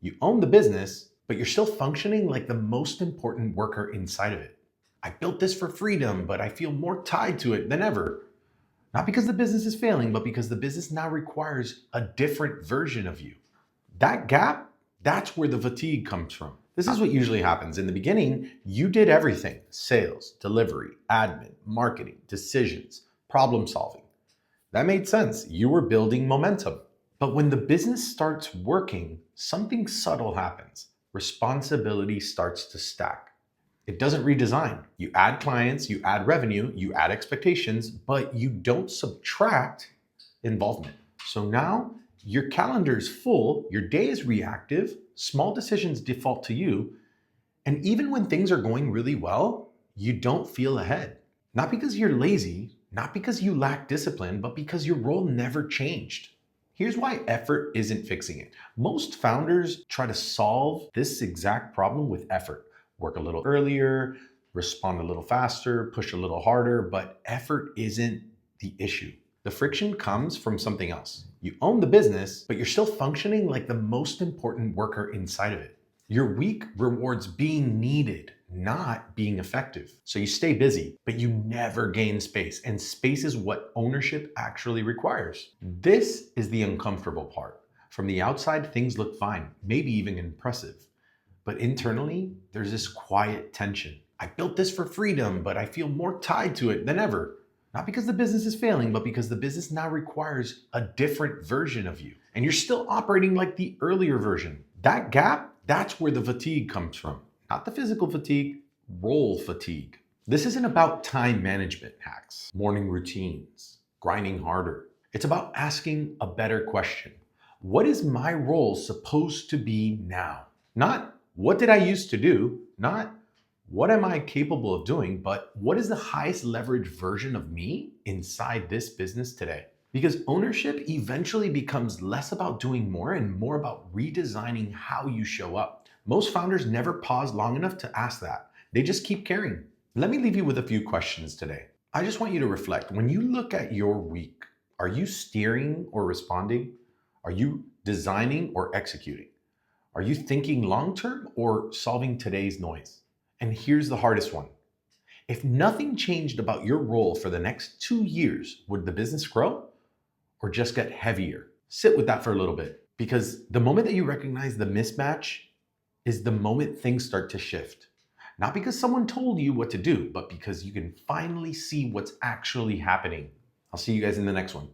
You own the business, but you're still functioning like the most important worker inside of it. I built this for freedom, but I feel more tied to it than ever. Not because the business is failing, but because the business now requires a different version of you. That gap, that's where the fatigue comes from. This is what usually happens. In the beginning, you did everything: sales, delivery, admin, marketing, decisions, problem solving. That made sense. You were building momentum. But when the business starts working, something subtle happens. Responsibility starts to stack. It doesn't redesign. You add clients, you add revenue, you add expectations, but you don't subtract involvement. So now your calendar is full, your day is reactive, small decisions default to you, and even when things are going really well, you don't feel ahead. Not because you're lazy, not because you lack discipline, but because your role never changed. Here's why effort isn't fixing it. Most founders try to solve this exact problem with effort. Work a little earlier, respond a little faster, push a little harder, but effort isn't the issue. The friction comes from something else. You own the business, but you're still functioning like the most important worker inside of it. Your week rewards being needed, not being effective. So you stay busy, but you never gain space. And space is what ownership actually requires. This is the uncomfortable part. From the outside, things look fine, maybe even impressive. But internally, there's this quiet tension. I built this for freedom, but I feel more tied to it than ever. Not because the business is failing, but because the business now requires a different version of you. And you're still operating like the earlier version. That gap, that's where the fatigue comes from. Not the physical fatigue, role fatigue. This isn't about time management hacks, morning routines, grinding harder. It's about asking a better question. What is my role supposed to be now? Not what did I used to do? Not what am I capable of doing? But what is the highest leverage version of me inside this business today? Because ownership eventually becomes less about doing more and more about redesigning how you show up. Most founders never pause long enough to ask that. They just keep carrying. Let me leave you with a few questions today. I just want you to reflect. When you look at your week, are you steering or responding? Are you designing or executing? Are you thinking long-term or solving today's noise? And here's the hardest one. If nothing changed about your role for the next 2 years, would the business grow or just get heavier? Sit with that for a little bit, because the moment that you recognize the mismatch is the moment things start to shift. Not because someone told you what to do, but because you can finally see what's actually happening. I'll see you guys in the next one.